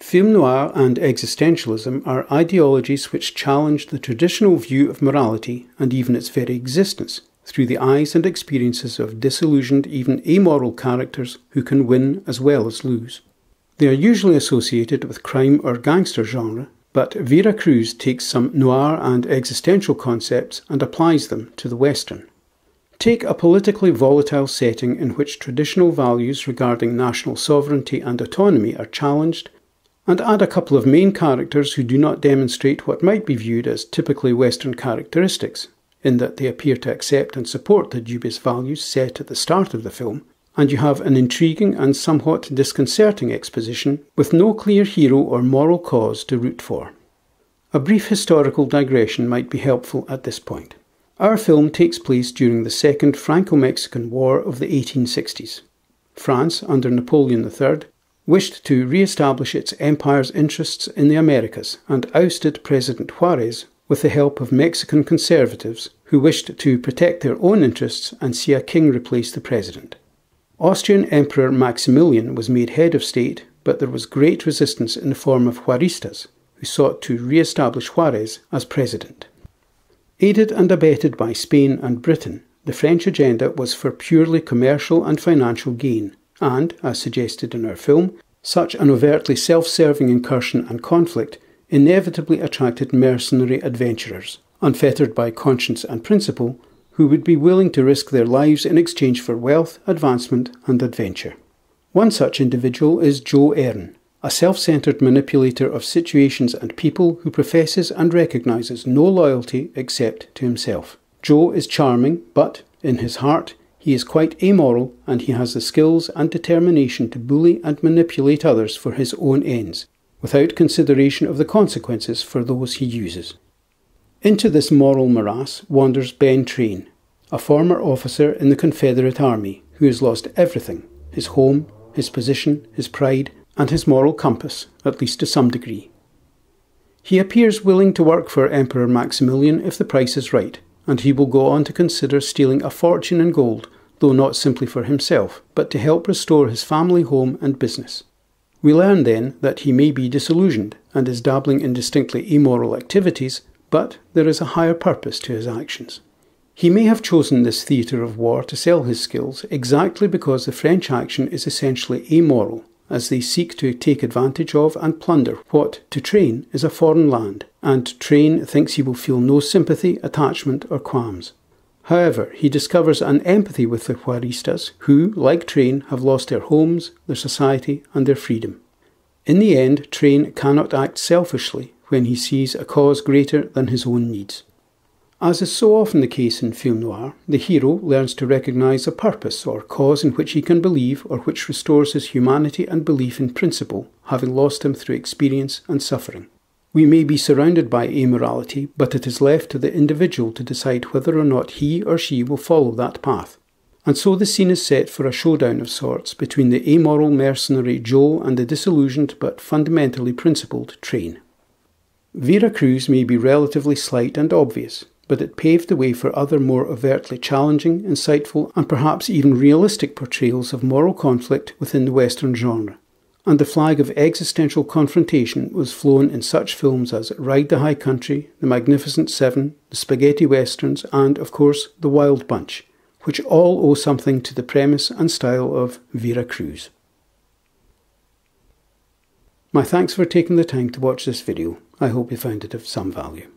Film noir and existentialism are ideologies which challenge the traditional view of morality and even its very existence through the eyes and experiences of disillusioned, even amoral characters who can win as well as lose. They are usually associated with crime or gangster genre, but Vera Cruz takes some noir and existential concepts and applies them to the Western. Take a politically volatile setting in which traditional values regarding national sovereignty and autonomy are challenged, and add a couple of main characters who do not demonstrate what might be viewed as typically Western characteristics, in that they appear to accept and support the dubious values set at the start of the film, and you have an intriguing and somewhat disconcerting exposition with no clear hero or moral cause to root for. A brief historical digression might be helpful at this point. Our film takes place during the Second Franco-Mexican War of the 1860s. France, under Napoleon III, wished to re-establish its empire's interests in the Americas and ousted President Juarez with the help of Mexican conservatives who wished to protect their own interests and see a king replace the president. Austrian Emperor Maximilian was made head of state, but there was great resistance in the form of Juaristas, who sought to re-establish Juarez as president. Aided and abetted by Spain and Britain, the French agenda was for purely commercial and financial gain, and, as suggested in our film, such an overtly self-serving incursion and conflict inevitably attracted mercenary adventurers, unfettered by conscience and principle, who would be willing to risk their lives in exchange for wealth, advancement and adventure. One such individual is Joe Earn, a self-centred manipulator of situations and people who professes and recognises no loyalty except to himself. Joe is charming, but, in his heart, he is quite amoral, and he has the skills and determination to bully and manipulate others for his own ends, without consideration of the consequences for those he uses. Into this moral morass wanders Ben Train, a former officer in the Confederate Army who has lost everything: his home, his position, his pride, and his moral compass, at least to some degree. He appears willing to work for Emperor Maximilian if the price is right, and he will go on to consider stealing a fortune in gold, though not simply for himself, but to help restore his family home and business. We learn then that he may be disillusioned and is dabbling in distinctly amoral activities, but there is a higher purpose to his actions. He may have chosen this theatre of war to sell his skills exactly because the French action is essentially amoral, as they seek to take advantage of and plunder what, to Train, is a foreign land, and Train thinks he will feel no sympathy, attachment or qualms. However, he discovers an empathy with the Juaristas, who, like Train, have lost their homes, their society and their freedom. In the end, Train cannot act selfishly when he sees a cause greater than his own needs. As is so often the case in film noir, the hero learns to recognise a purpose or cause in which he can believe or which restores his humanity and belief in principle, having lost him through experience and suffering. We may be surrounded by amorality, but it is left to the individual to decide whether or not he or she will follow that path. And so the scene is set for a showdown of sorts between the amoral mercenary Joe and the disillusioned but fundamentally principled Train. Vera Cruz may be relatively slight and obvious, but it paved the way for other more overtly challenging, insightful and perhaps even realistic portrayals of moral conflict within the Western genre. And the flag of existential confrontation was flown in such films as Ride the High Country, The Magnificent Seven, the Spaghetti Westerns and, of course, The Wild Bunch, which all owe something to the premise and style of Vera Cruz. My thanks for taking the time to watch this video. I hope you found it of some value.